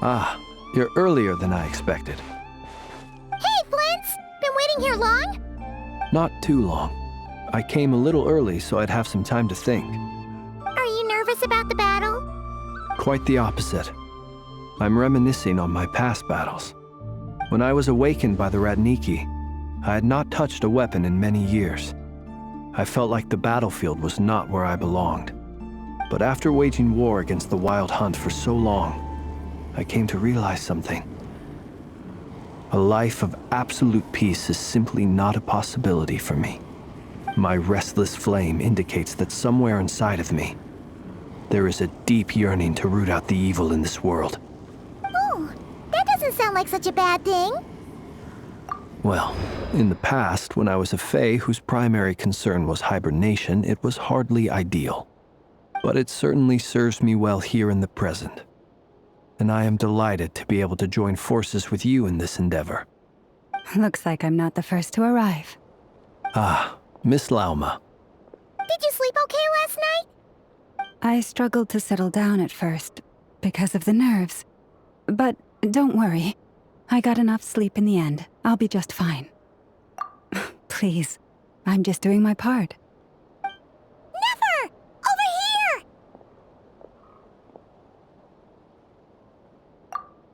Ah, you're earlier than I expected. Hey, Flints! Been waiting here long? Not too long. I came a little early so I'd have some time to think. Are you nervous about the battle? Quite the opposite. I'm reminiscing on my past battles. When I was awakened by the Radniki, I had not touched a weapon in many years. I felt like the battlefield was not where I belonged. But after waging war against the Wild Hunt for so long, I came to realize something. A life of absolute peace is simply not a possibility for me. My restless flame indicates that somewhere inside of me, there is a deep yearning to root out the evil in this world. Oh, that doesn't sound like such a bad thing. Well, in the past, when I was a Fae whose primary concern was hibernation, it was hardly ideal. But it certainly serves me well here in the present. And I am delighted to be able to join forces with you in this endeavor. Looks like I'm not the first to arrive. Ah, Miss Lauma. Did you sleep okay last night? I struggled to settle down at first, because of the nerves. But don't worry. I got enough sleep in the end. I'll be just fine. Please, I'm just doing my part. Never! Over here!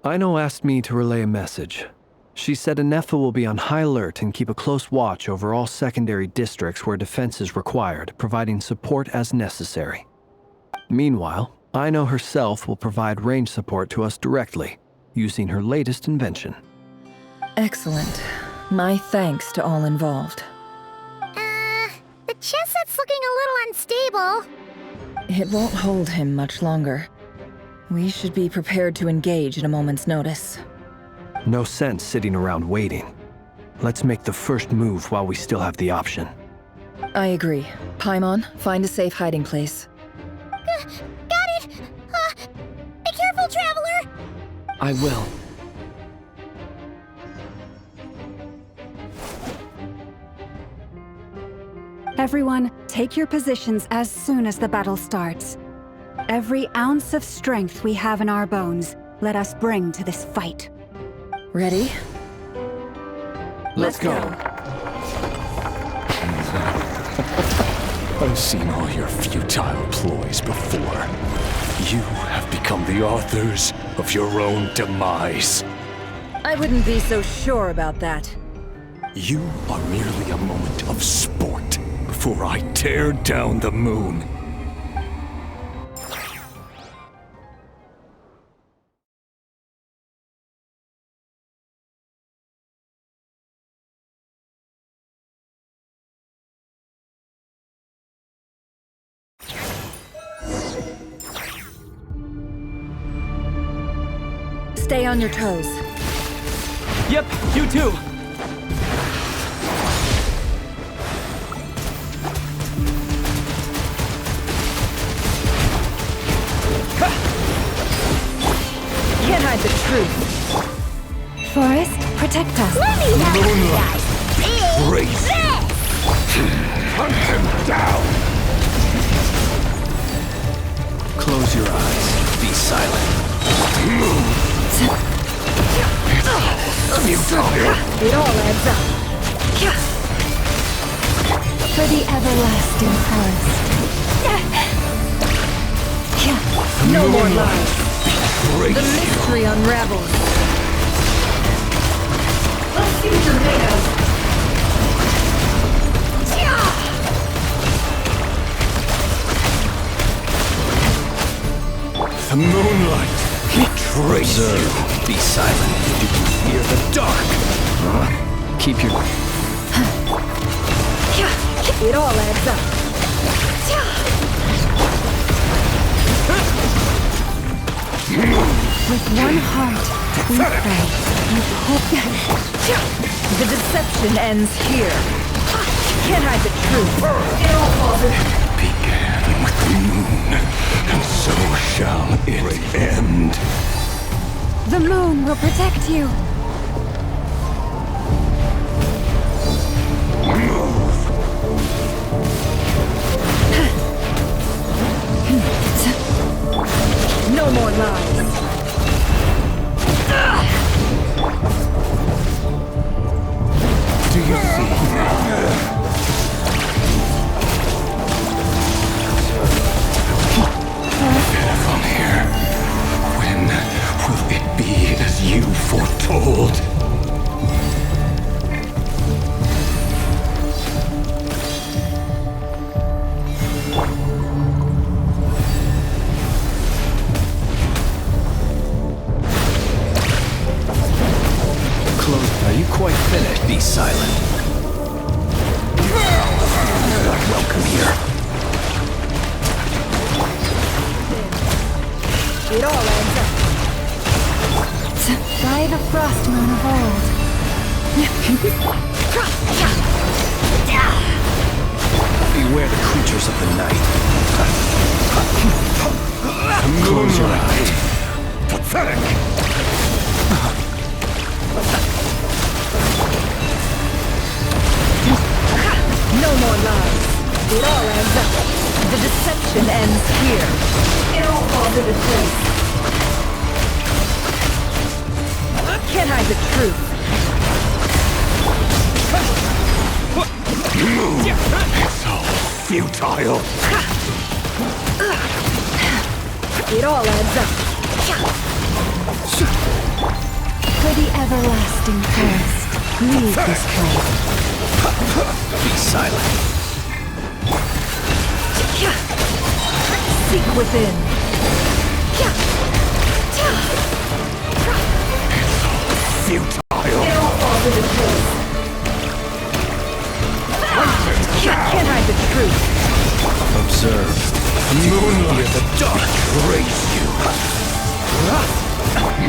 Aino asked me to relay a message. She said Anefa will be on high alert and keep a close watch over all secondary districts where defense is required, providing support as necessary. Meanwhile, Aino herself will provide range support to us directly, using her latest invention. Excellent. My thanks to all involved. The chess set's looking a little unstable. It won't hold him much longer. We should be prepared to engage at a moment's notice. No sense sitting around waiting. Let's make the first move while we still have the option. I agree. Paimon, find a safe hiding place. Got it! Be careful, Traveler! I will. Everyone, take your positions as soon as the battle starts. Every ounce of strength we have in our bones, let us bring to this fight. Ready? Let's go. I've seen all your futile ploys before. You have become the authors of your own demise. I wouldn't be so sure about that. You are merely a moment of sport before I tear down the moon. Stay on your toes. Yep, you too. Can't hide the truth. Forest, protect us. Let me have Moonlight, it! crazy. Hunt him down! Close your eyes. Be silent. It all adds up. For the everlasting forest. No more lies. The Crazy. mystery unravels. Let's see tornadoes. The moonlight betrays you. Be silent. You can fear the dark. Keep your... It all adds up. With one heart, we pray. With hope. The deception ends here. Can't hide the truth. Began with the moon, and so shall it end. The moon will protect you. No more lies. By the frost moon of old. Beware the creatures of the night. Close your eyes. Pathetic! No more lies. It all adds up. The deception ends here. It all falls into place. Can't hide the truth. It's all futile. It all adds up. For the everlasting forest, leave this place. Be silent. Seek within. Futile. It all falls into place. Can't hide the truth. Observe. Moonlight. The dark raise you.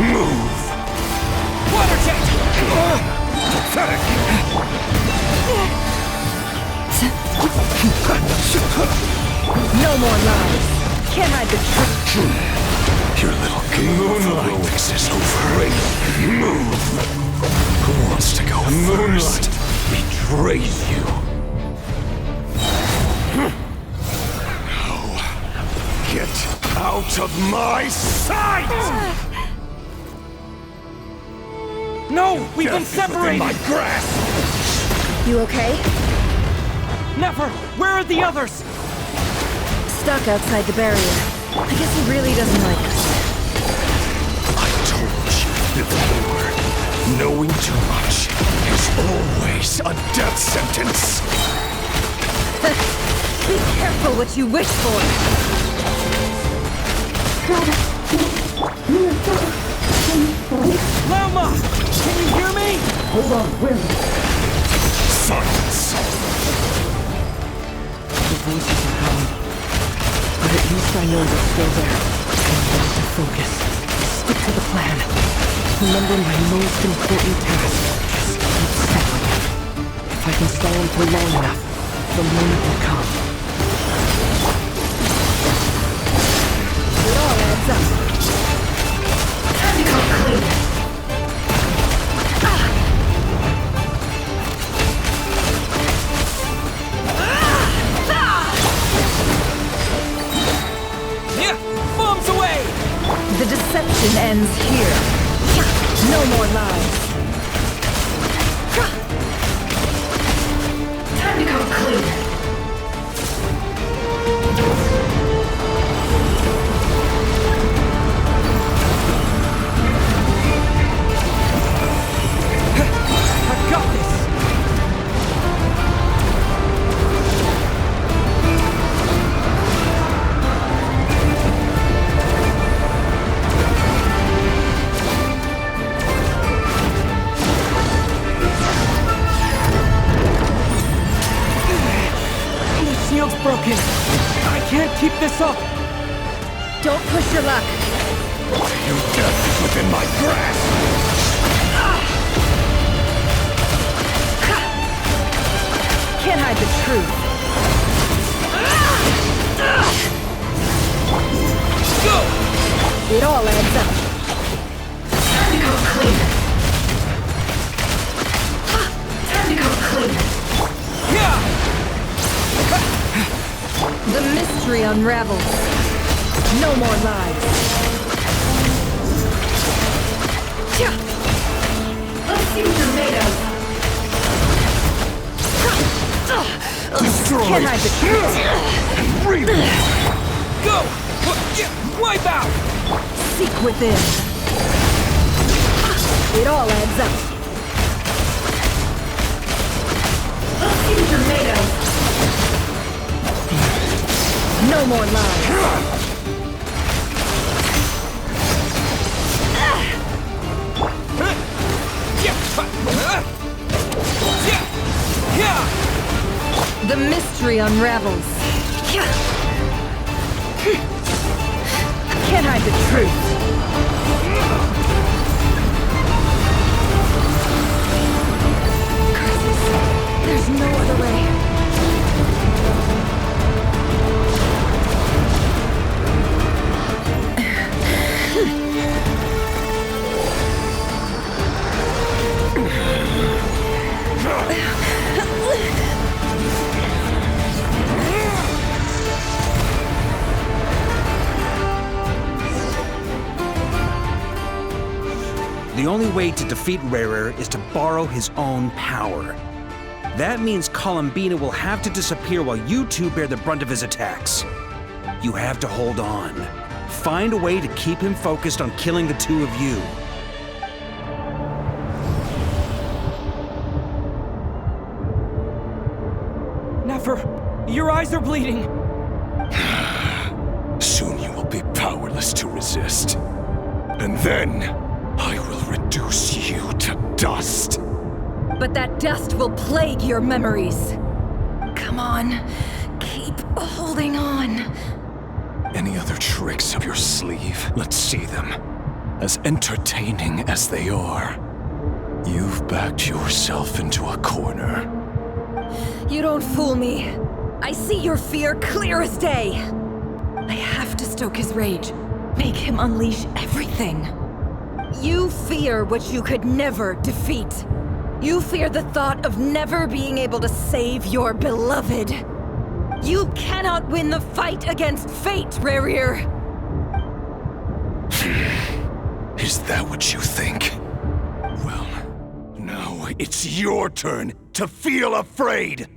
Move. Water jet. Pathetic. No more lies. Can't hide the truth. Your little game of heroics is over. Move. Who wants to go first? Betrays you. Now, get out of my sight! No! We've been Death is within separated! my grasp! You okay? Never! Where are the others? Stuck outside the barrier. I guess he really doesn't like us. I told you before, knowing too much is always a death sentence. Be careful what you wish for. Lama! Can you hear me? Silence. The voices are gone. But at least I know they're still there. I need to focus. Stick to the plan. Remember my most important task. Just keep stalling him. If I can stall him for long enough, the moment will come. It all adds up. Time to come clean. Bombs away! The deception ends here. No more lies. Time to come clean. I've got this! The shield's broken! I can't keep this up! Don't push your luck. Your death is within my grasp. Can't hide the truth. Go! It all adds up. Time to go clean. Time to go clean. Yeah! The mystery unravels. No more lies. Let's see what you're made of. Destroy. Can't hide the truth. Go! Wipe out! Seek within. It all adds up. Let's see what you're made of. No more lies. The mystery unravels. Can't hide the truth. There's no other way. The only way to defeat Rarer is to borrow his own power. That means Columbina will have to disappear while you two bear the brunt of his attacks. You have to hold on. Find a way to keep him focused on killing the two of you. Never! Your eyes are bleeding! Soon you will be powerless to resist. And then, I will reduce you to dust. But that dust will plague your memories. Come on, keep holding on. Any other tricks up your sleeve? Let's see them. As entertaining as they are. You've backed yourself into a corner. You don't fool me. I see your fear clear as day. I have to stoke his rage. Make him unleash everything. You fear what you could never defeat. You fear the thought of never being able to save your beloved. You cannot win the fight against fate, Rarir. Is that what you think? Well, now it's your turn to feel afraid!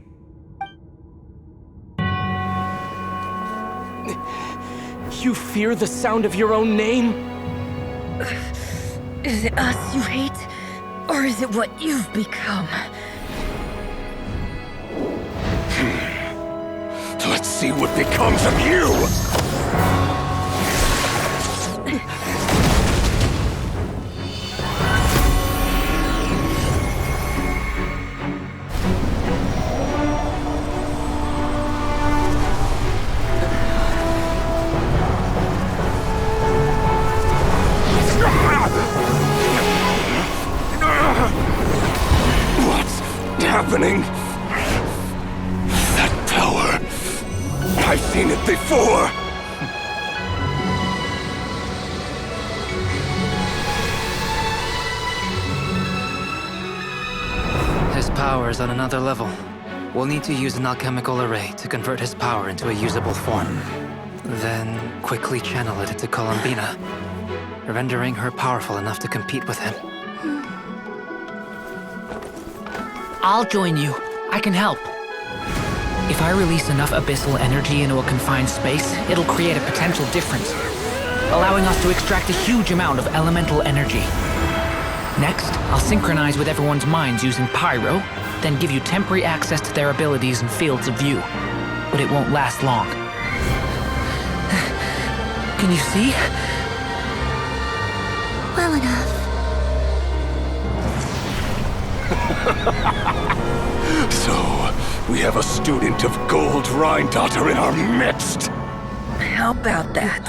You fear the sound of your own name? Is it us you hate? Or is it what you've become? Let's see what becomes of you! What's happening? That power. I've seen it before. His power is on another level. We'll need to use an alchemical array to convert his power into a usable form. Then quickly channel it into Columbina, rendering her powerful enough to compete with him. I'll join you. I can help. If I release enough abyssal energy into a confined space, it'll create a potential difference, allowing us to extract a huge amount of elemental energy. Next, I'll synchronize with everyone's minds using Pyro, then give you temporary access to their abilities and fields of view. But it won't last long. Can you see? Well enough. So, we have a student of Gold Rhine-Daughter in our midst. How about that?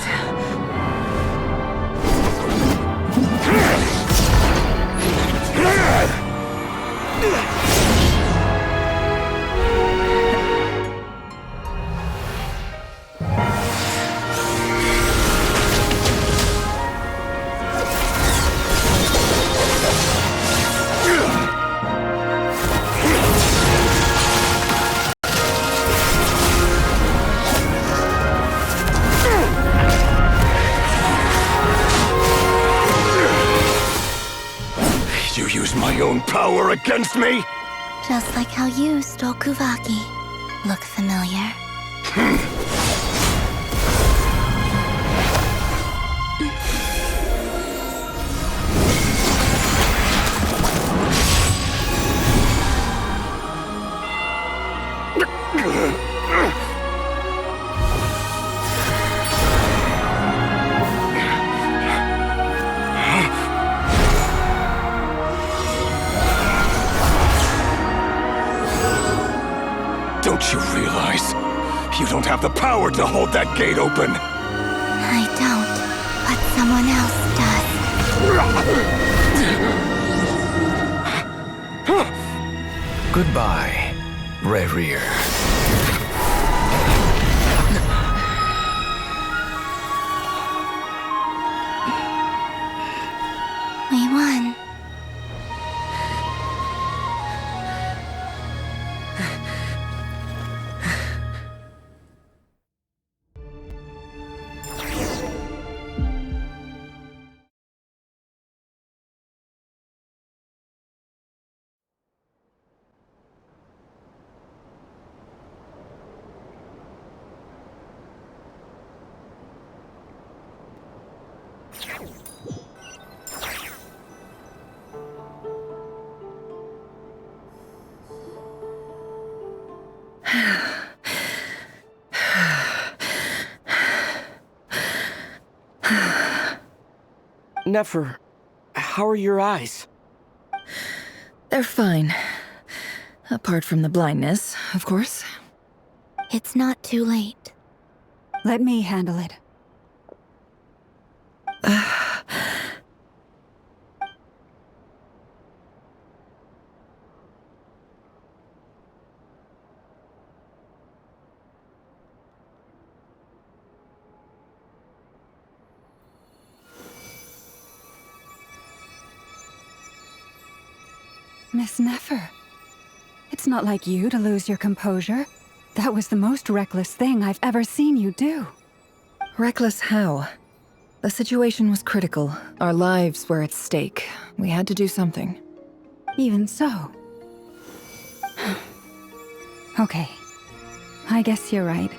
You use my own power against me? Just like how you stole Kuvaki. Look familiar? Don't you realize? You don't have the power to hold that gate open! I don't, but someone else does. Goodbye. Rerir. We won. Nefer, how are your eyes? They're fine. Apart from the blindness, of course. It's not too late. Let me handle it. Miss Nefer, it's not like you to lose your composure. That was the most reckless thing I've ever seen you do. Reckless how? The situation was critical. Our lives were at stake. We had to do something. Even so. Okay. I guess you're right.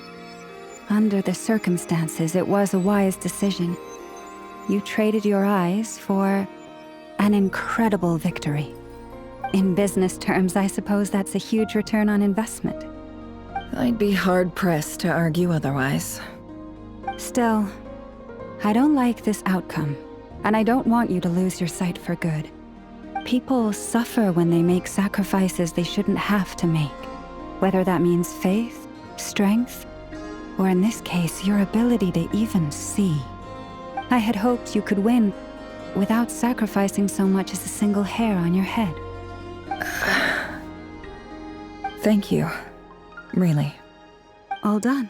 Under the circumstances, it was a wise decision. You traded your eyes for an incredible victory. In business terms, I suppose that's a huge return on investment. I'd be hard-pressed to argue otherwise. Still, I don't like this outcome, and I don't want you to lose your sight for good. People suffer when they make sacrifices they shouldn't have to make, whether that means faith, strength, or in this case, your ability to even see. I had hoped you could win without sacrificing so much as a single hair on your head. Thank you. Really. All done.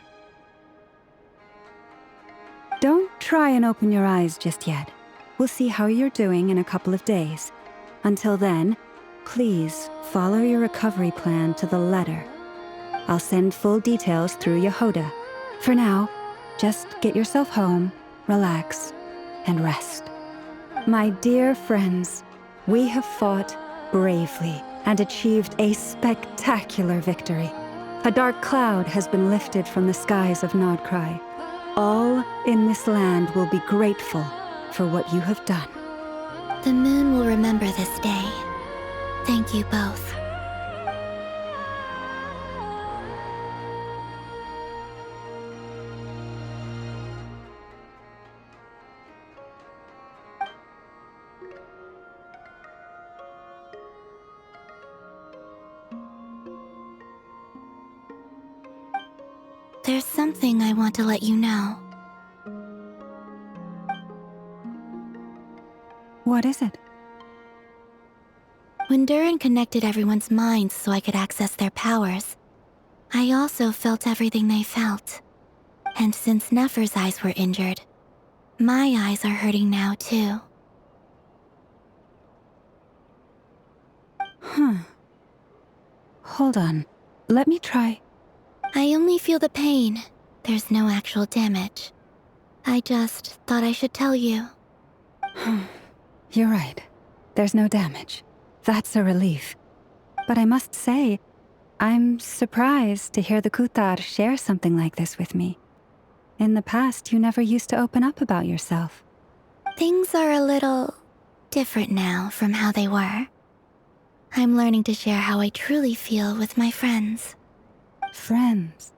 Don't try and open your eyes just yet. We'll see how you're doing in a couple of days. Until then, please follow your recovery plan to the letter. I'll send full details through Yehoda. For now, just get yourself home, relax, and rest. My dear friends, we have fought bravely and achieved a spectacular victory. A dark cloud has been lifted from the skies of Nodcry. All in this land will be grateful for what you have done. The moon will remember this day. Thank you both. There's something I want to let you know. What is it? When Durin connected everyone's minds so I could access their powers, I also felt everything they felt. And since Nefer's eyes were injured, my eyes are hurting now too. Huh. Hold on. Let me try. I only feel the pain. There's no actual damage. I just thought I should tell you. You're right. There's no damage. That's a relief. But I must say, I'm surprised to hear the Kutar share something like this with me. In the past, you never used to open up about yourself. Things are a little different now from how they were. I'm learning to share how I truly feel with my friends. Friends.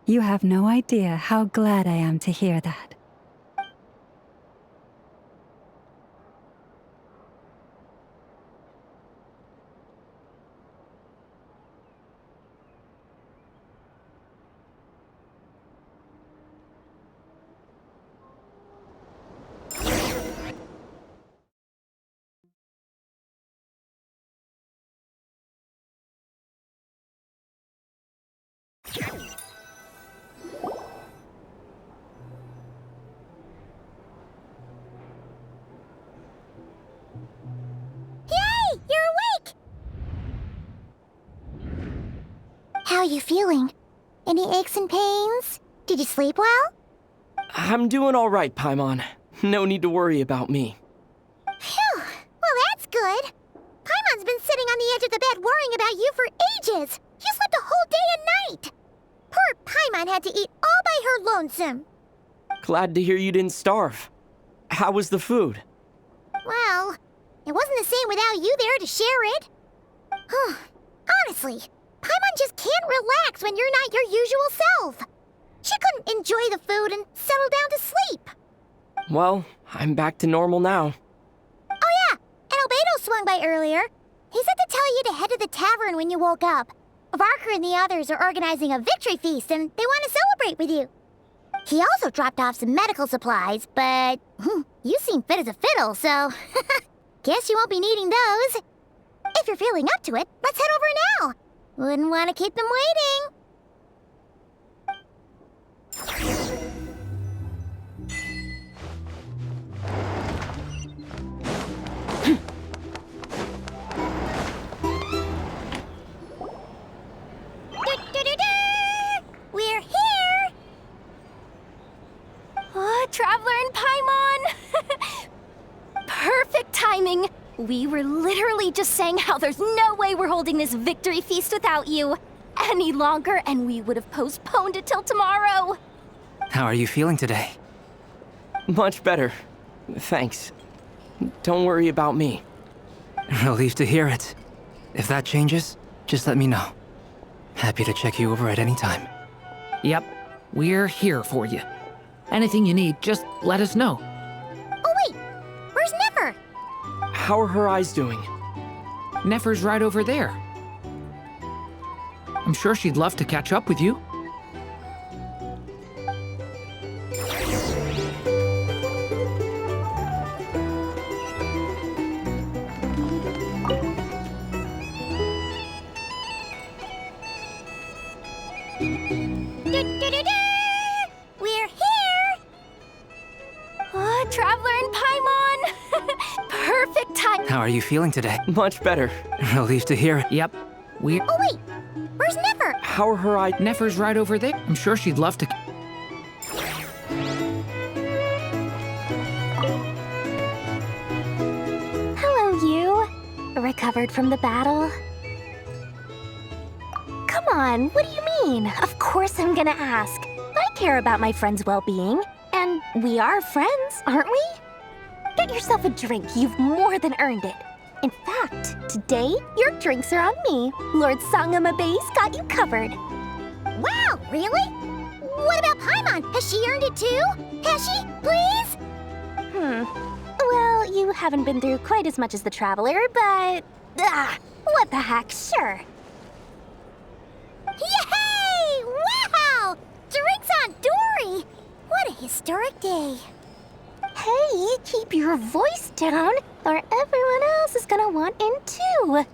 You have no idea how glad I am to hear that. Yay! You're awake! How are you feeling? Any aches and pains? Did you sleep well? I'm doing all right, Paimon. No need to worry about me. Phew! Well, that's good. Paimon's been sitting on the edge of the bed worrying about you for ages. You slept a whole day and night. Poor Paimon had to eat all by her lonesome. Glad to hear you didn't starve. How was the food? Well, it wasn't the same without you there to share it. Honestly, Paimon just can't relax when you're not your usual self. She couldn't enjoy the food and settle down to sleep. Well, I'm back to normal now. Oh yeah, and Albedo swung by earlier. He said to tell you to head to the tavern when you woke up. Varker and the others are organizing a victory feast and they want to celebrate with you. He also dropped off some medical supplies, but you seem fit as a fiddle, so guess you won't be needing those. If you're feeling up to it, let's head over now. Wouldn't want to keep them waiting. We're here! Oh, Traveler and Paimon! Perfect timing! We were literally just saying how there's no way we're holding this victory feast without you any longer, and we would have postponed it till tomorrow. How are you feeling today? Much better. Thanks. Don't worry about me. Relieved to hear it. If that changes, just let me know. Happy to check you over at any time. Yep, we're here for you. Anything you need, just let us know. Oh wait, where's Nefer? How are her eyes doing? Nefer's right over there. I'm sure she'd love to catch up with you. We're here! Oh, Traveler and Paimon! Perfect time. How are you feeling today? Much better. Relieved to hear it. Yep, we're... Oh wait, where's Nefer? How are her eyes? Nefer's right over there. I'm sure she'd love to... Hello, you. Recovered from the battle? Come on, what do you mean? Of course I'm gonna ask. I care about my friend's well-being. And we are friends, aren't we? Get yourself a drink. You've more than earned it. In fact, today, your drinks are on me. Lord Sangamabe's got you covered. Wow, really? What about Paimon? Has she earned it too? Has she? Please? Well, you haven't been through quite as much as the Traveler, but... what the heck, sure. Yay! Wow! Drinks on Dory! What a historic day. Hey, keep your voice down, or everyone else is gonna want in too.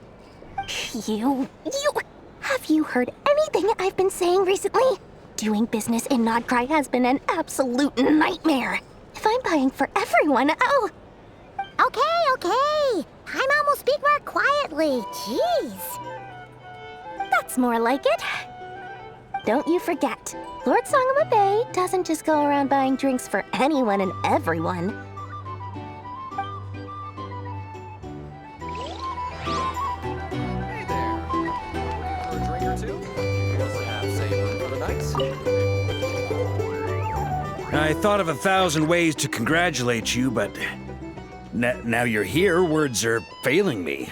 Have you heard anything I've been saying recently? Doing business in Nodcry has been an absolute nightmare. If I'm buying for everyone, oh... Okay. Paimon will speak more quietly. Jeez. That's more like it. Don't you forget, Lord Sangamabe doesn't just go around buying drinks for anyone and everyone. Hey there. For a drink or two? Perhaps a for the night? I thought of 1,000 ways to congratulate you, but now you're here, words are failing me.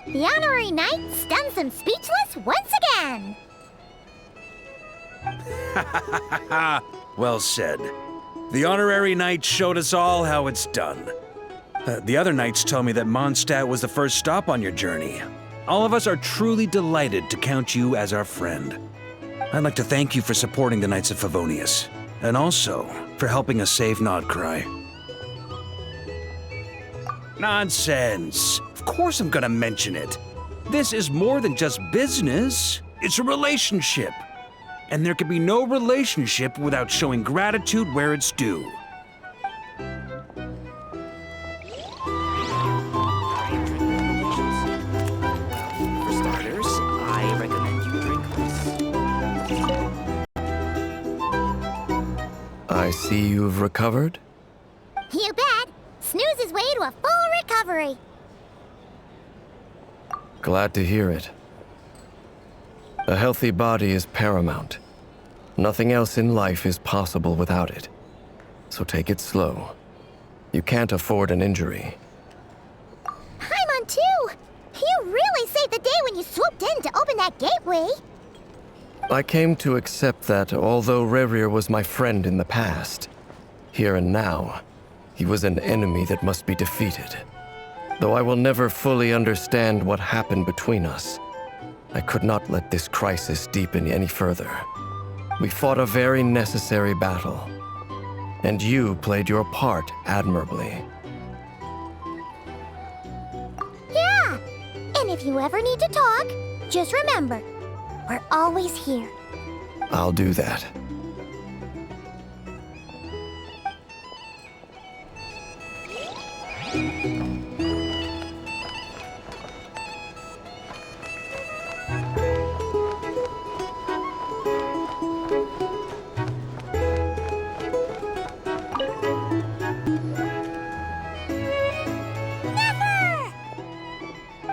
The honorary knight stuns them speechless once again. Well said. The honorary knight showed us all how it's done. The other knights tell me that Mondstadt was the first stop on your journey. All of us are truly delighted to count you as our friend. I'd like to thank you for supporting the Knights of Favonius, and also for helping us save Nodcry. Nonsense! Of course I'm gonna mention it. This is more than just business. It's a relationship. And there can be no relationship without showing gratitude where it's due. For starters, I recommend you drink this. I see you've recovered? You bet. Snooze his way to a full recovery. Glad to hear it. A healthy body is paramount. Nothing else in life is possible without it. So take it slow. You can't afford an injury. Paimon too! You really saved the day when you swooped in to open that gateway. I came to accept that although Rerir was my friend in the past, here and now, he was an enemy that must be defeated. Though I will never fully understand what happened between us, I could not let this crisis deepen any further. We fought a very necessary battle, and you played your part admirably. Yeah! And if you ever need to talk, just remember, we're always here. I'll do that.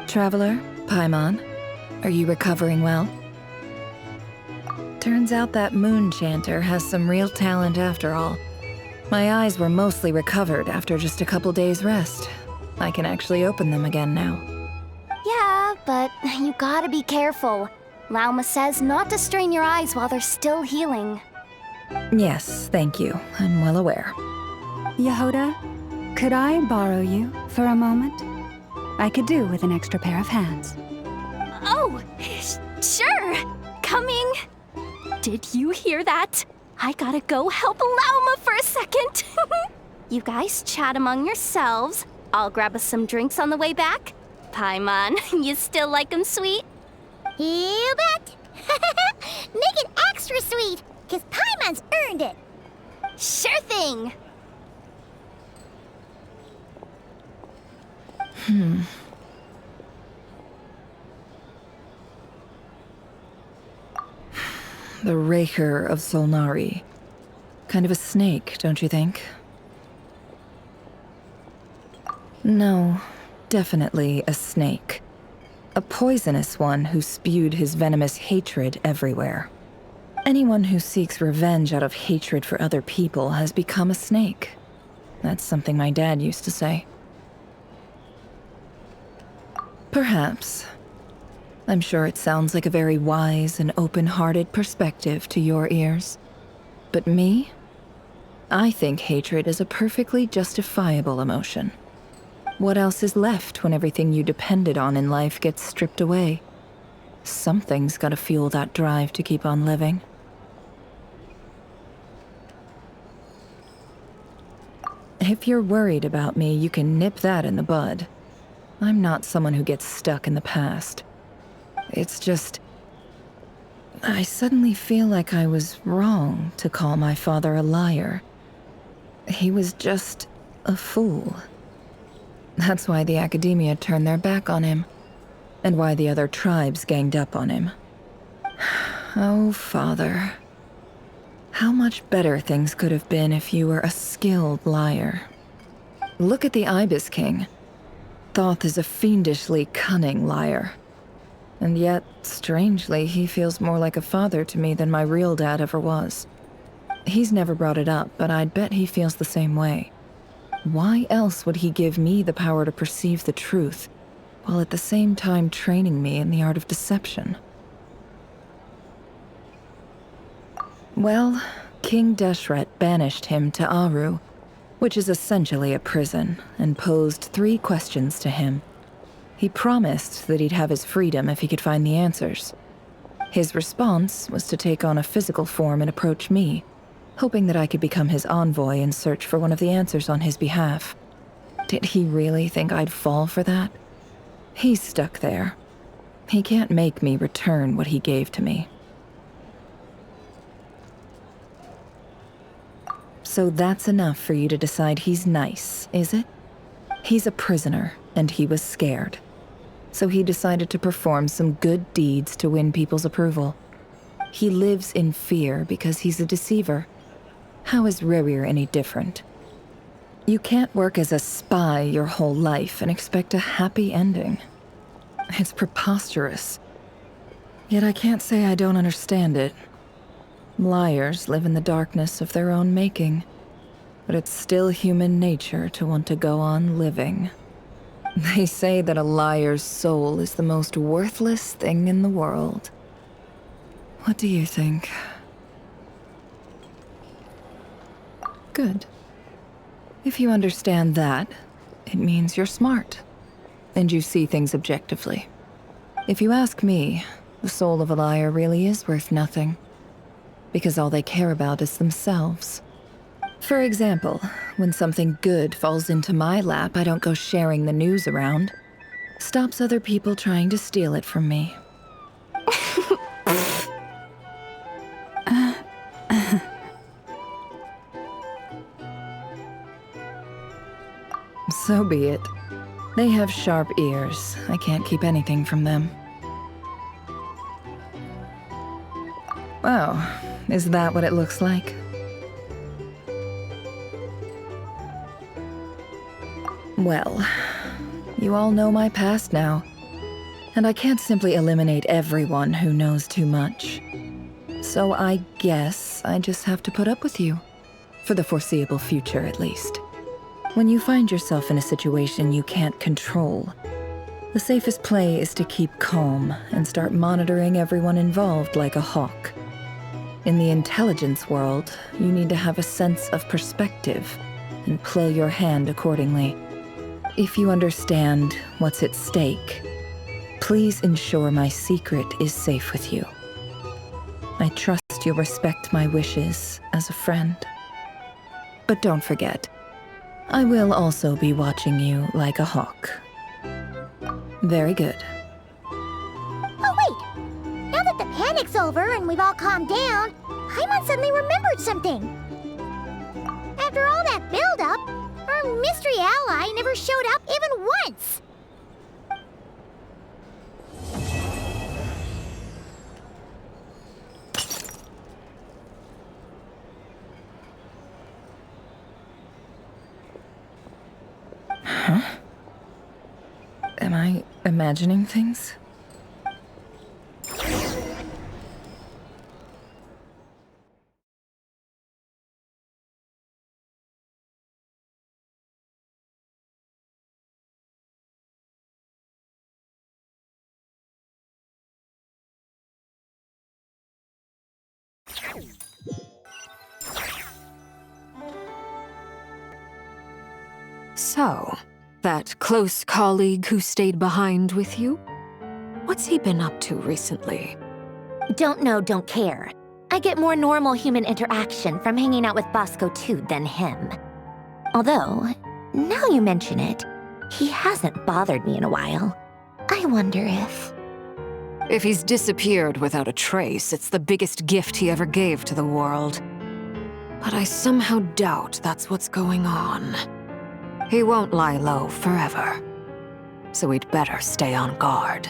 Traveler, Paimon, are you recovering well? Turns out that moon chanter has some real talent after all. My eyes were mostly recovered after just a couple days rest. I can actually open them again now. Yeah, but you gotta be careful. Lauma says not to strain your eyes while they're still healing. Yes, thank you. I'm well aware. Yehoda, could I borrow you for a moment? I could do with an extra pair of hands. Oh, sure. Coming. Did you hear that? I gotta go help Lauma for a second. You guys chat among yourselves. I'll grab us some drinks on the way back. Paimon, you still like 'em sweet? You bet. Make it extra sweet, 'cause Paimon's earned it. Sure thing. The Raker of Solnari. Kind of a snake, don't you think? No, definitely a snake. A poisonous one who spewed his venomous hatred everywhere. Anyone who seeks revenge out of hatred for other people has become a snake. That's something my dad used to say. Perhaps. I'm sure it sounds like a very wise and open-hearted perspective to your ears. But me? I think hatred is a perfectly justifiable emotion. What else is left when everything you depended on in life gets stripped away? Something's gotta fuel that drive to keep on living. If you're worried about me, you can nip that in the bud. I'm not someone who gets stuck in the past. It's just... I suddenly feel like I was wrong to call my father a liar. He was just a fool. That's why the academia turned their back on him, and why the other tribes ganged up on him. Oh, father. How much better things could have been if you were a skilled liar. Look at the Ibis King. Thoth is a fiendishly cunning liar. And yet, strangely, he feels more like a father to me than my real dad ever was. He's never brought it up, but I'd bet he feels the same way. Why else would he give me the power to perceive the truth, while at the same time training me in the art of deception? Well, King Deshret banished him to Aru, which is essentially a prison, and posed 3 questions to him. He promised that he'd have his freedom if he could find the answers. His response was to take on a physical form and approach me, hoping that I could become his envoy and search for one of the answers on his behalf. Did he really think I'd fall for that? He's stuck there. He can't make me return what he gave to me. So that's enough for you to decide he's nice, is it? He's a prisoner, and he was scared. So he decided to perform some good deeds to win people's approval. He lives in fear because he's a deceiver. How is Rerir any different? You can't work as a spy your whole life and expect a happy ending. It's preposterous. Yet I can't say I don't understand it. Liars live in the darkness of their own making, but it's still human nature to want to go on living. They say that a liar's soul is the most worthless thing in the world. What do you think? Good. If you understand that, it means you're smart, and you see things objectively. If you ask me, the soul of a liar really is worth nothing, because all they care about is themselves. For example, when something good falls into my lap, I don't go sharing the news around. Stops other people trying to steal it from me. So be it. They have sharp ears. I can't keep anything from them. Oh, is that what it looks like? Well, you all know my past now, and I can't simply eliminate everyone who knows too much. So I guess I just have to put up with you, for the foreseeable future at least. When you find yourself in a situation you can't control, the safest play is to keep calm and start monitoring everyone involved like a hawk. In the intelligence world, you need to have a sense of perspective and play your hand accordingly. If you understand what's at stake, please ensure my secret is safe with you. I trust you'll respect my wishes as a friend. But don't forget, I will also be watching you like a hawk. Very good. Oh wait! Now that the panic's over and we've all calmed down, Paimon suddenly remembered something. After all that build-up, our mystery ally never showed up even once! Huh? Am I imagining things? So, that close colleague who stayed behind with you? What's he been up to recently? Don't know, don't care. I get more normal human interaction from hanging out with Bosco too than him. Although, now you mention it, he hasn't bothered me in a while. I wonder if... If he's disappeared without a trace, it's the biggest gift he ever gave to the world. But I somehow doubt that's what's going on. He won't lie low forever, so we'd better stay on guard.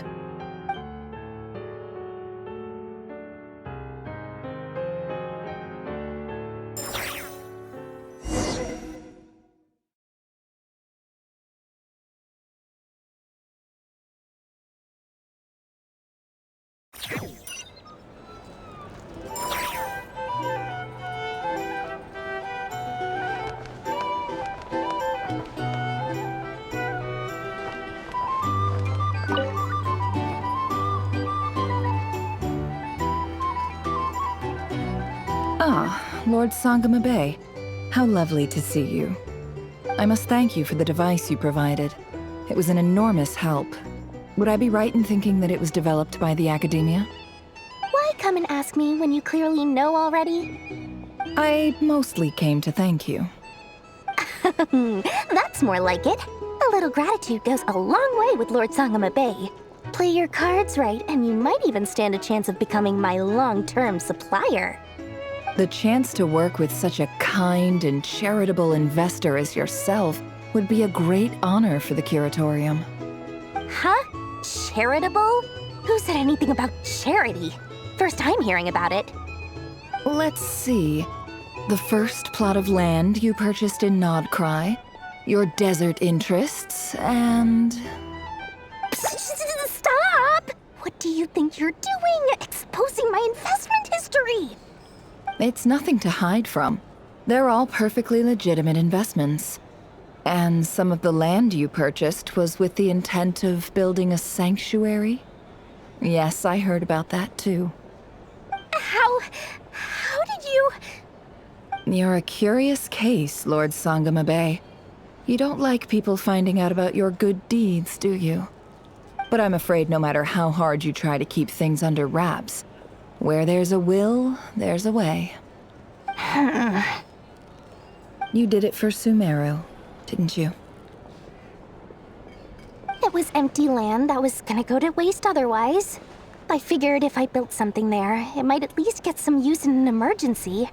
Ah, Lord Sangama Bay. How lovely to see you. I must thank you for the device you provided. It was an enormous help. Would I be right in thinking that it was developed by the Academia? Why come and ask me when you clearly know already? I mostly came to thank you. That's more like it. A little gratitude goes a long way with Lord Sangama Bay. Play your cards right, and you might even stand a chance of becoming my long-term supplier. The chance to work with such a kind and charitable investor as yourself would be a great honor for the Curatorium. Huh? Charitable? Who said anything about charity? First time hearing about it. Let's see. The first plot of land you purchased in Nodcry, your desert interests, and... Stop! What do you think you're doing? Exposing my investment history! It's nothing to hide from. They're all perfectly legitimate investments. And some of the land you purchased was with the intent of building a sanctuary? Yes, I heard about that too. How did you... You're a curious case, Lord Sangamabe. You don't like people finding out about your good deeds, do you? But I'm afraid no matter how hard you try to keep things under wraps, where there's a will, there's a way. You did it for Sumeru, didn't you? It was empty land that was gonna go to waste otherwise. I figured if I built something there, it might at least get some use in an emergency.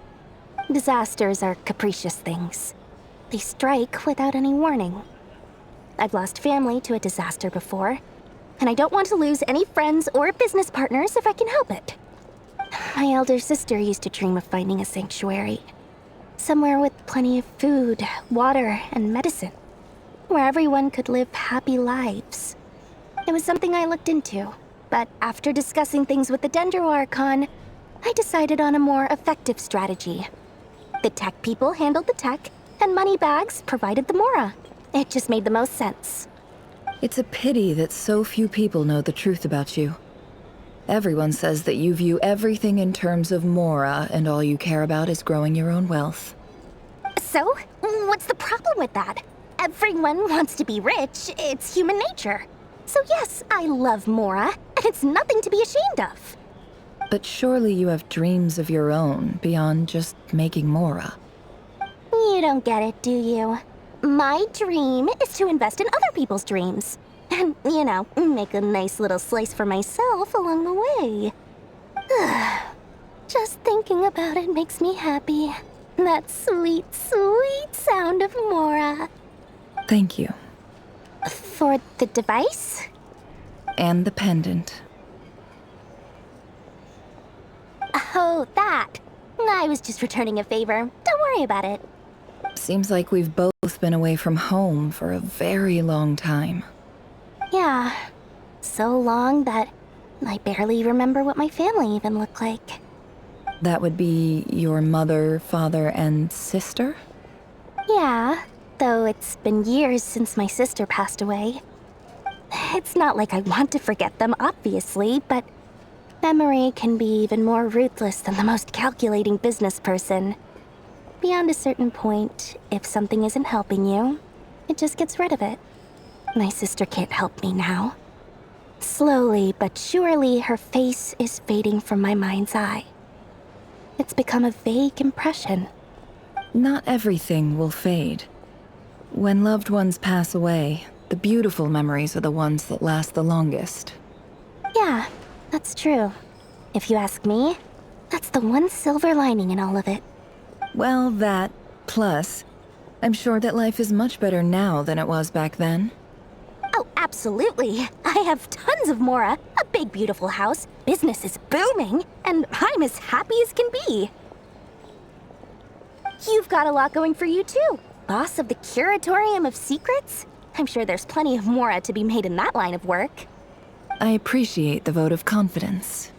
Disasters are capricious things. They strike without any warning. I've lost family to a disaster before, and I don't want to lose any friends or business partners if I can help it. My elder sister used to dream of finding a sanctuary. Somewhere with plenty of food, water, and medicine. Where everyone could live happy lives. It was something I looked into, but after discussing things with the Dendro Archon, I decided on a more effective strategy. The tech people handled the tech, and Moneybags provided the Mora. It just made the most sense. It's a pity that so few people know the truth about you. Everyone says that you view everything in terms of Mora, and all you care about is growing your own wealth. So, what's the problem with that? Everyone wants to be rich. It's human nature. So yes, I love Mora, and it's nothing to be ashamed of. But surely you have dreams of your own beyond just making Mora. You don't get it, do you? My dream is to invest in other people's dreams. And, you know, make a nice little slice for myself along the way. Just thinking about it makes me happy. That sweet, sweet sound of Mora. Thank you. For the device? And the pendant. Oh, that. I was just returning a favor. Don't worry about it. Seems like we've both been away from home for a very long time. Yeah. So long that I barely remember what my family even looked like. That would be your mother, father, and sister? Yeah, though it's been years since my sister passed away. It's not like I want to forget them, obviously, but memory can be even more ruthless than the most calculating business person. Beyond a certain point, if something isn't helping you, it just gets rid of it. My sister can't help me now. Slowly but surely, her face is fading from my mind's eye. It's become a vague impression. Not everything will fade. When loved ones pass away, the beautiful memories are the ones that last the longest. Yeah, that's true. If you ask me, that's the one silver lining in all of it. Well, that, plus, I'm sure that life is much better now than it was back then. Oh, absolutely. I have tons of Mora, a big beautiful house, business is booming, and I'm as happy as can be. You've got a lot going for you too. Boss of the Curatorium of Secrets? I'm sure there's plenty of Mora to be made in that line of work. I appreciate the vote of confidence.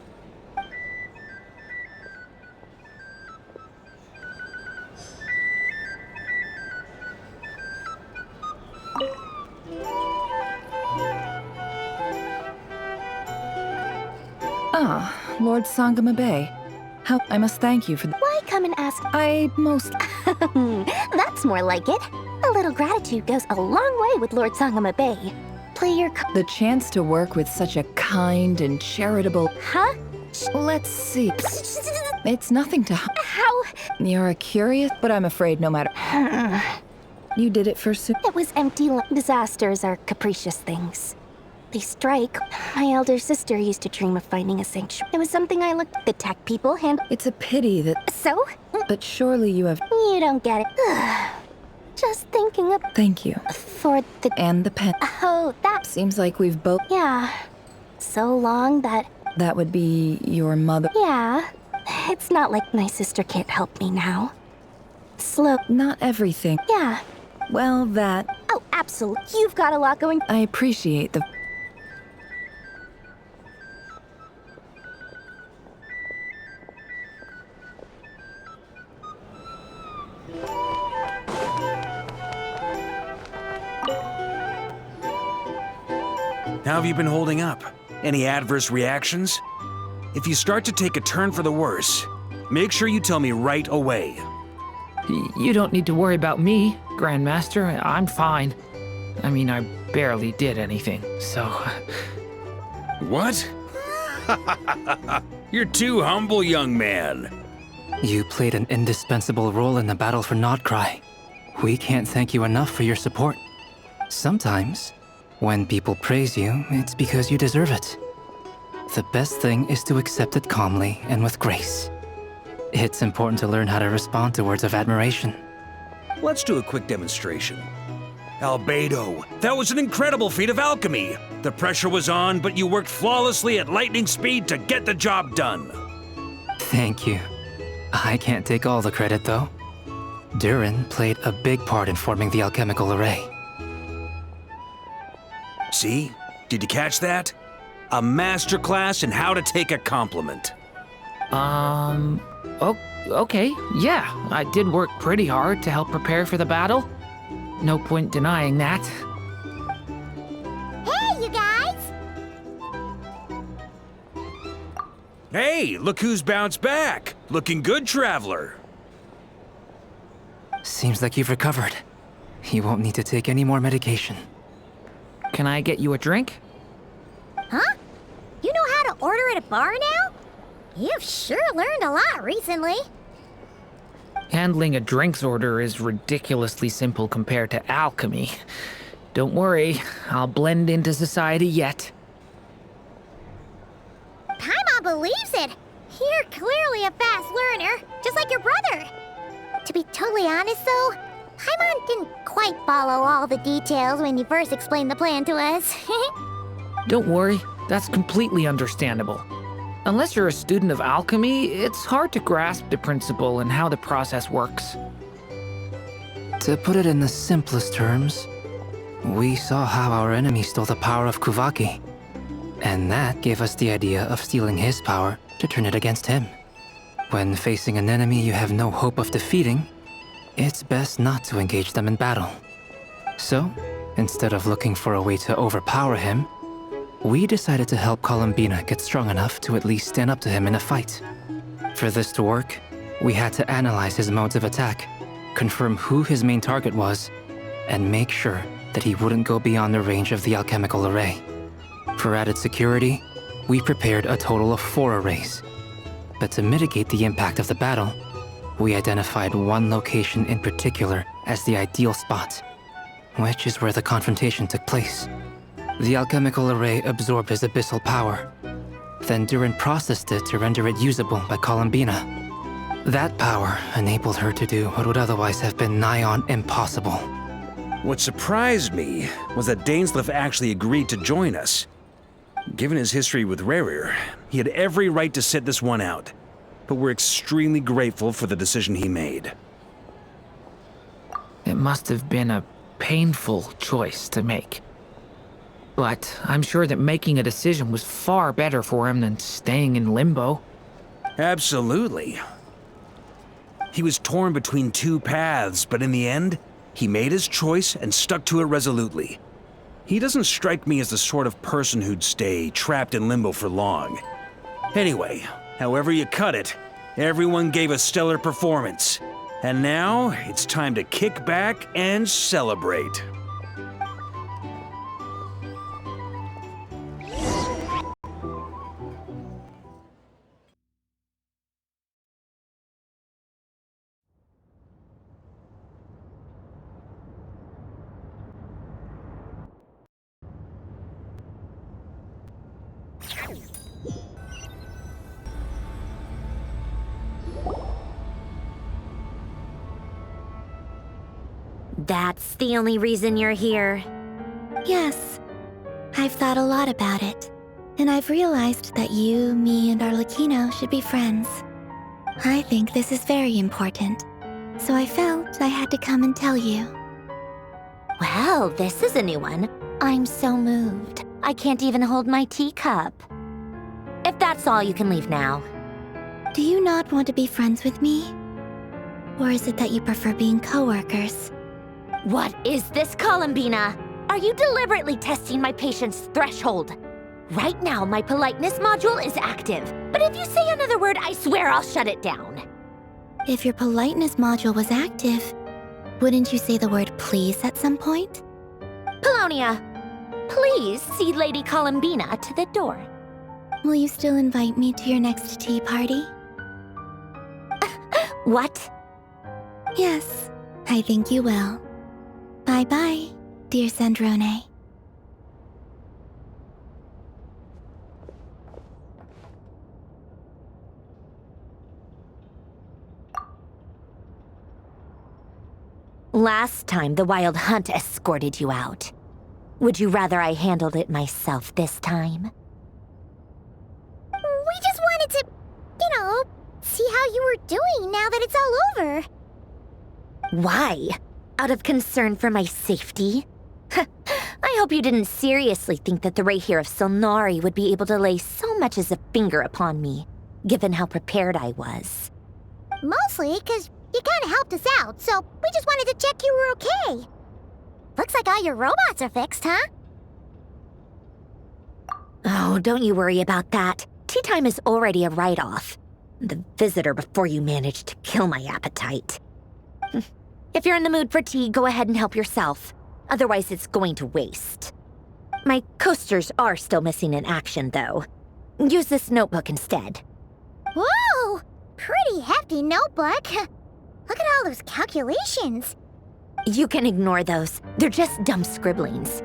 Ah, Lord Sangamabe. How I must thank you for Why come and ask? That's more like it. A little gratitude goes a long way with Lord Sangamabe. Play your the chance to work with such a kind and charitable... Huh? Let's see. It's nothing to... How? You're a curious, but I'm afraid no matter... You did it for... It was empty. Disasters are capricious things. They strike. My elder sister used to dream of finding a sanctuary. It was something I looked at the tech people and... It's a pity that... So? But surely you have... You don't get it. Just thinking of... Thank you. For the... And the pen. Oh, that... Seems like we've both... Yeah. So long that... That would be your mother... Yeah. It's not like my sister can't help me now. Slow... Not everything. Yeah. Well, that... Oh, absolutely. You've got a lot going... I appreciate the... How have you been holding up? Any adverse reactions? If you start to take a turn for the worse, make sure you tell me right away. You don't need to worry about me, Grandmaster. I'm fine. I mean, I barely did anything, so... What? You're too humble, young man. You played an indispensable role in the battle for Nodcry. We can't thank you enough for your support. Sometimes, when people praise you, it's because you deserve it. The best thing is to accept it calmly and with grace. It's important to learn how to respond to words of admiration. Let's do a quick demonstration. Albedo, that was an incredible feat of alchemy. The pressure was on, but you worked flawlessly at lightning speed to get the job done. Thank you. I can't take all the credit, though. Durin played a big part in forming the alchemical array. See? Did you catch that? A masterclass in how to take a compliment. Okay, yeah. I did work pretty hard to help prepare for the battle. No point denying that. Hey, you guys! Hey, look who's bounced back. Looking good, Traveler. Seems like you've recovered. You won't need to take any more medication. Can I get you a drink? Huh? You know how to order at a bar now? You've sure learned a lot recently. Handling a drinks order is ridiculously simple compared to alchemy. Don't worry, I'll blend into society yet. Paimon believes it. You're clearly a fast learner, just like your brother. To be totally honest, though, Paimon didn't quite follow all the details when you first explained the plan to us. Don't worry, that's completely understandable. Unless you're a student of alchemy, it's hard to grasp the principle and how the process works. To put it in the simplest terms, we saw how our enemy stole the power of Kuvaki. And that gave us the idea of stealing his power to turn it against him. When facing an enemy you have no hope of defeating, it's best not to engage them in battle. So, instead of looking for a way to overpower him, we decided to help Columbina get strong enough to at least stand up to him in a fight. For this to work, we had to analyze his modes of attack, confirm who his main target was, and make sure that he wouldn't go beyond the range of the alchemical array. For added security, we prepared a total of 4 arrays. But to mitigate the impact of the battle, we identified one location in particular as the ideal spot, which is where the confrontation took place. The alchemical array absorbed his abyssal power. Then Durin processed it to render it usable by Columbina. That power enabled her to do what would otherwise have been nigh on impossible. What surprised me was that Dainsleif actually agreed to join us. Given his history with Rerir, he had every right to sit this one out, but we're extremely grateful for the decision he made. It must have been a painful choice to make. But I'm sure that making a decision was far better for him than staying in limbo. Absolutely. He was torn between 2 paths, but in the end, he made his choice and stuck to it resolutely. He doesn't strike me as the sort of person who'd stay trapped in limbo for long. Anyway, however you cut it, everyone gave a stellar performance. And now, it's time to kick back and celebrate. That's the only reason you're here? Yes. I've thought a lot about it, and I've realized that you, me, and Arlecchino should be friends. I think this is very important, so I felt I had to come and tell you. Well, this is a new one. I'm so moved. I can't even hold my teacup. If that's all, you can leave now. Do you not want to be friends with me? Or is it that you prefer being co-workers? What is this, Columbina? Are you deliberately testing my patience threshold? Right now, my politeness module is active, but if you say another word, I swear I'll shut it down. If your politeness module was active, wouldn't you say the word please at some point? Polonia, please see Lady Columbina to the door. Will you still invite me to your next tea party? What? Yes, I think you will. Bye-bye, dear Sandrone. Last time, the Wild Hunt escorted you out. Would you rather I handled it myself this time? We just wanted to, see how you were doing now that it's all over. Why? Out of concern for my safety? I hope you didn't seriously think that the Rayhir of Solnari would be able to lay so much as a finger upon me, given how prepared I was. Mostly because you kind of helped us out, so we just wanted to check you were okay. Looks like all your robots are fixed, huh? Oh, don't you worry about that. Tea time is already a write-off. The visitor before you managed to kill my appetite. If you're in the mood for tea, go ahead and help yourself. Otherwise, it's going to waste. My coasters are still missing in action, though. Use this notebook instead. Whoa! Pretty hefty notebook. Look at all those calculations. You can ignore those. They're just dumb scribblings.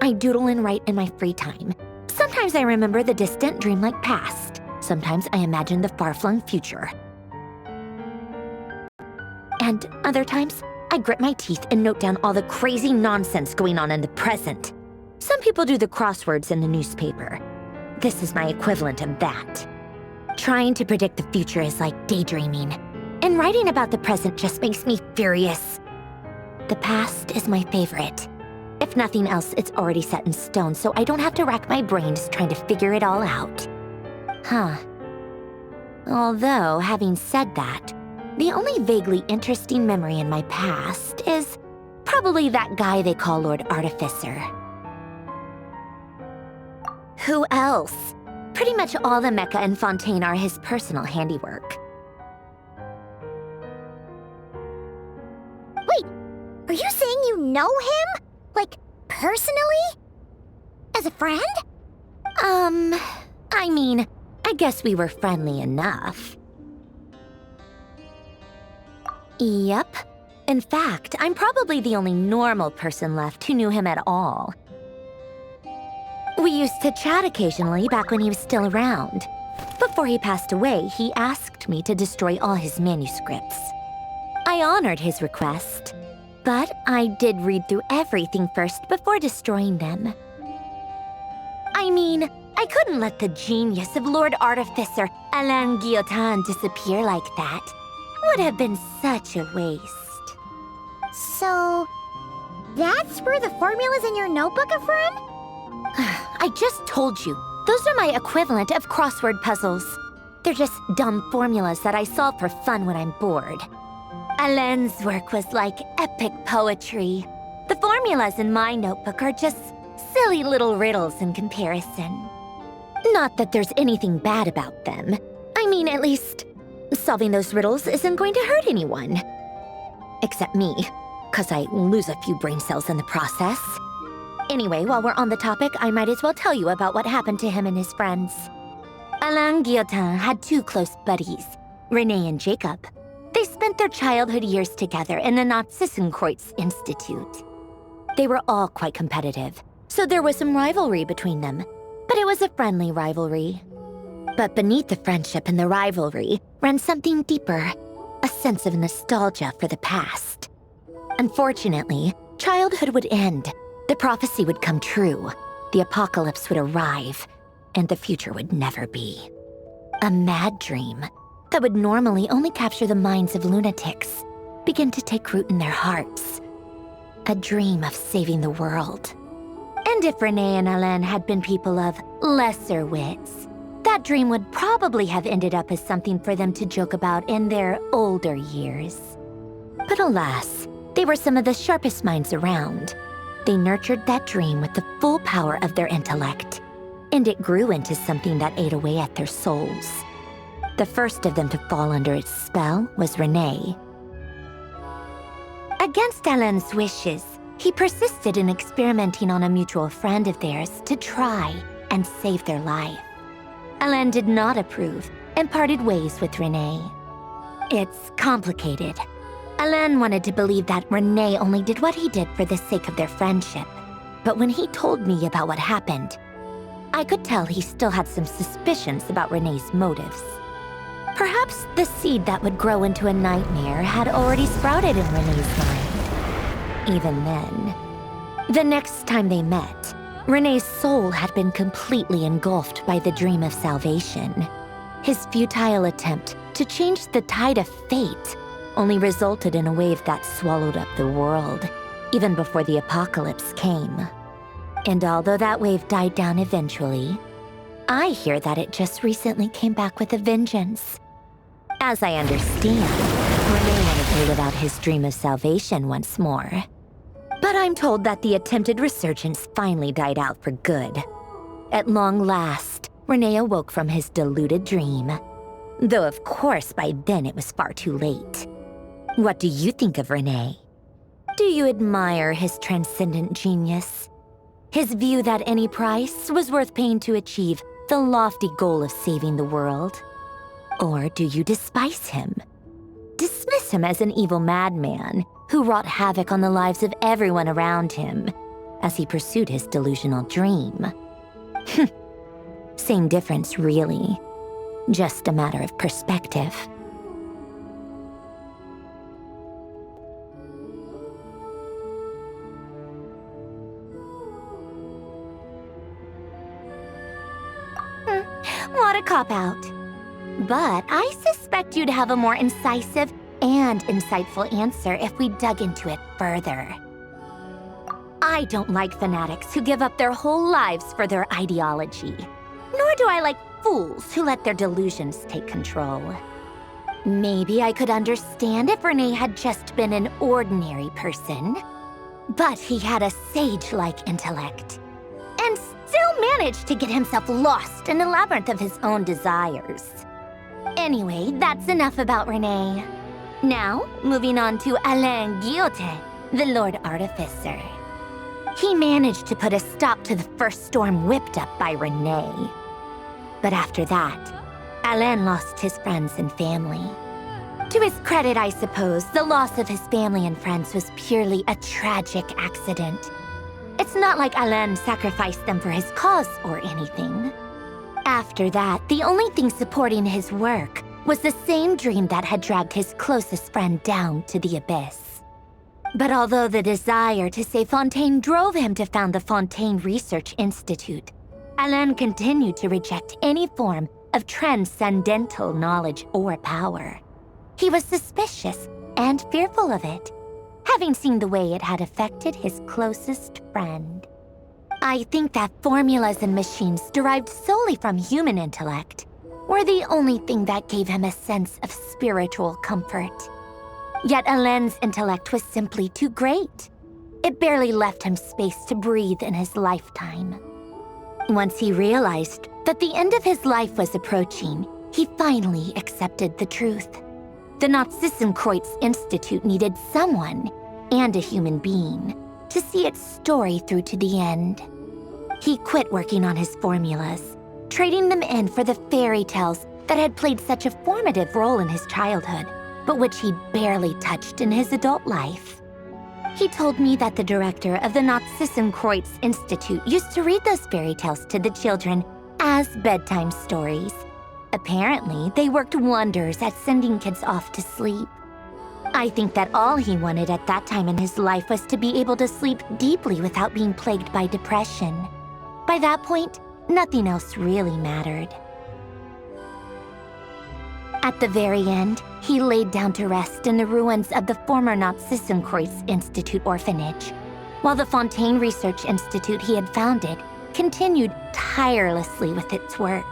I doodle and write in my free time. Sometimes I remember the distant dreamlike past. Sometimes I imagine the far-flung future. And other times, I grit my teeth and note down all the crazy nonsense going on in the present. Some people do the crosswords in the newspaper. This is my equivalent of that. Trying to predict the future is like daydreaming, and writing about the present just makes me furious. The past is my favorite. If nothing else, it's already set in stone, so I don't have to rack my brains trying to figure it all out. Huh. Although, having said that, the only vaguely interesting memory in my past is probably that guy they call Lord Artificer. Who else? Pretty much all the mecha in Fontaine are his personal handiwork. Wait, are you saying you know him? Like, personally? As a friend? I mean, I guess we were friendly enough. Yep. In fact, I'm probably the only normal person left who knew him at all. We used to chat occasionally back when he was still around. Before he passed away, he asked me to destroy all his manuscripts. I honored his request, but I did read through everything first before destroying them. I mean, I couldn't let the genius of Lord Artificer Alain Guillotin disappear like that. Would have been such a waste. So, that's where the formulas in your notebook are from? I just told you. Those are my equivalent of crossword puzzles. They're just dumb formulas that I solve for fun when I'm bored. Alain's work was like epic poetry. The formulas in my notebook are just silly little riddles in comparison. Not that there's anything bad about them. I mean, at least, solving those riddles isn't going to hurt anyone. Except me, 'cause I lose a few brain cells in the process. Anyway, while we're on the topic, I might as well tell you about what happened to him and his friends. Alain Guillotin had two close buddies, Renee and Jacob. They spent their childhood years together in the Narzissenkreuz Institute. They were all quite competitive, so there was some rivalry between them, but it was a friendly rivalry. But beneath the friendship and the rivalry ran something deeper, a sense of nostalgia for the past. Unfortunately, childhood would end, the prophecy would come true, the apocalypse would arrive, and the future would never be. A mad dream that would normally only capture the minds of lunatics begin to take root in their hearts. A dream of saving the world. And if Renee and Alain had been people of lesser wits, that dream would probably have ended up as something for them to joke about in their older years. But alas, they were some of the sharpest minds around. They nurtured that dream with the full power of their intellect, and it grew into something that ate away at their souls. The first of them to fall under its spell was Renee. Against Alain's wishes, he persisted in experimenting on a mutual friend of theirs to try and save their life. Alain did not approve and parted ways with Renee. It's complicated. Alain wanted to believe that Renee only did what he did for the sake of their friendship. But when he told me about what happened, I could tell he still had some suspicions about Renee's motives. Perhaps the seed that would grow into a nightmare had already sprouted in Renee's mind. Even then, the next time they met, Renee's soul had been completely engulfed by the dream of salvation. His futile attempt to change the tide of fate only resulted in a wave that swallowed up the world, even before the apocalypse came. And although that wave died down eventually, I hear that it just recently came back with a vengeance. As I understand, Renee wanted to live out his dream of salvation once more. But I'm told that the attempted resurgence finally died out for good. At long last, Renee awoke from his deluded dream. Though of course by then it was far too late. What do you think of Renee? Do you admire his transcendent genius? His view that any price was worth paying to achieve the lofty goal of saving the world? Or do you despise him? Dismiss him as an evil madman who wrought havoc on the lives of everyone around him as he pursued his delusional dream? Same difference, really. Just a matter of perspective. What a cop-out. But I suspect you'd have a more incisive and insightful answer if we dug into it further. I don't like fanatics who give up their whole lives for their ideology. Nor do I like fools who let their delusions take control. Maybe I could understand if Renee had just been an ordinary person. But he had a sage-like intellect. And still managed to get himself lost in a labyrinth of his own desires. Anyway, that's enough about Renee. Now, moving on to Alain Guillotin, the Lord Artificer. He managed to put a stop to the first storm whipped up by Renee. But after that, Alain lost his friends and family. To his credit, I suppose, the loss of his family and friends was purely a tragic accident. It's not like Alain sacrificed them for his cause or anything. After that, the only thing supporting his work was the same dream that had dragged his closest friend down to the abyss. But although the desire to save Fontaine drove him to found the Fontaine Research Institute, Alain continued to reject any form of transcendental knowledge or power. He was suspicious and fearful of it, having seen the way it had affected his closest friend. I think that formulas and machines derived solely from human intellect were the only thing that gave him a sense of spiritual comfort. Yet Alain's intellect was simply too great. It barely left him space to breathe in his lifetime. Once he realized that the end of his life was approaching, he finally accepted the truth. The Nazissenkreuz Institute needed someone, and a human being, to see its story through to the end. He quit working on his formulas, trading them in for the fairy tales that had played such a formative role in his childhood, but which he barely touched in his adult life. He told me that the director of the Nazissenkreuz Institute used to read those fairy tales to the children as bedtime stories. Apparently, they worked wonders at sending kids off to sleep. I think that all he wanted at that time in his life was to be able to sleep deeply without being plagued by depression. By that point, nothing else really mattered. At the very end, he laid down to rest in the ruins of the former Nazissenkreuz Institute orphanage, while the Fontaine Research Institute he had founded continued tirelessly with its work.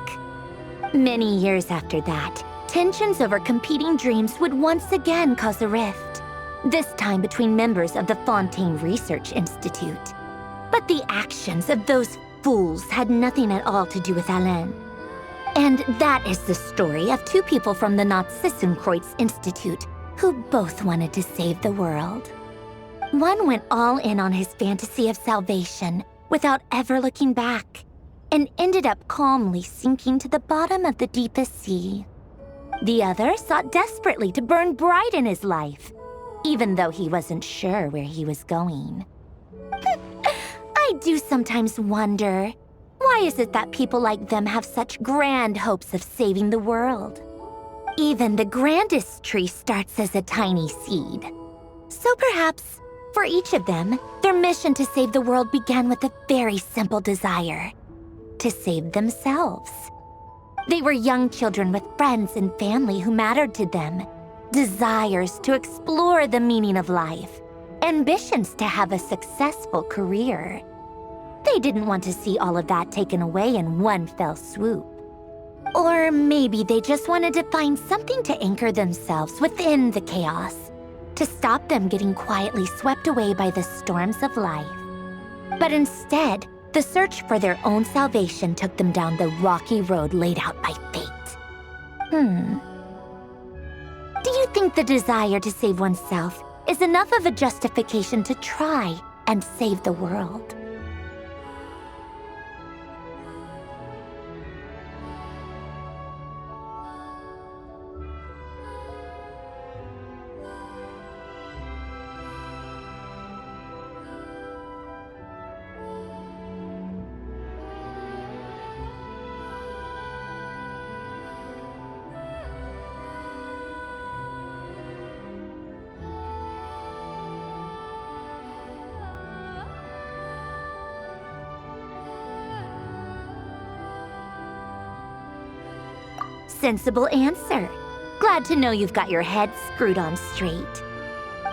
Many years after that, tensions over competing dreams would once again cause a rift, this time between members of the Fontaine Research Institute. But the actions of those fools had nothing at all to do with Alain. And that is the story of two people from the Nazissenkreuz Institute who both wanted to save the world. One went all in on his fantasy of salvation without ever looking back, and ended up calmly sinking to the bottom of the deepest sea. The other sought desperately to burn bright in his life, even though he wasn't sure where he was going. I do sometimes wonder, why is it that people like them have such grand hopes of saving the world? Even the grandest tree starts as a tiny seed. So perhaps, for each of them, their mission to save the world began with a very simple desire: to save themselves. They were young children with friends and family who mattered to them, desires to explore the meaning of life, ambitions to have a successful career. They didn't want to see all of that taken away in one fell swoop. Or maybe they just wanted to find something to anchor themselves within the chaos, to stop them getting quietly swept away by the storms of life. But instead, the search for their own salvation took them down the rocky road laid out by fate. Do you think the desire to save oneself is enough of a justification to try and save the world? Sensible answer. Glad to know you've got your head screwed on straight.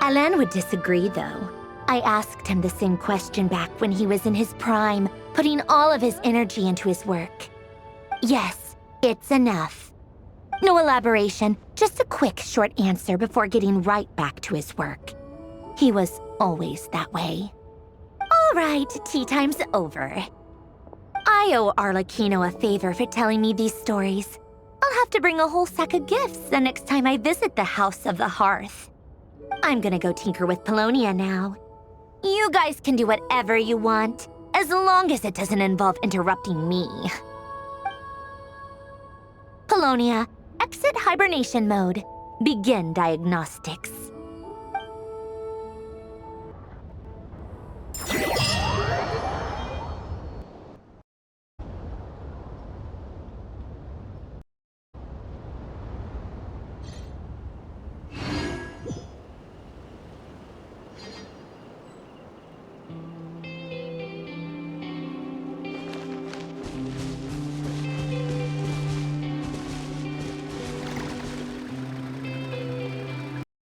Alain would disagree, though. I asked him the same question back when he was in his prime, putting all of his energy into his work. Yes, it's enough. No elaboration, just a quick, short answer before getting right back to his work. He was always that way. All right, tea time's over. I owe Arlecchino a favor for telling me these stories. I'll have to bring a whole sack of gifts the next time I visit the House of the Hearth. I'm gonna go tinker with Polonia now. You guys can do whatever you want, as long as it doesn't involve interrupting me. Polonia, exit hibernation mode. Begin diagnostics.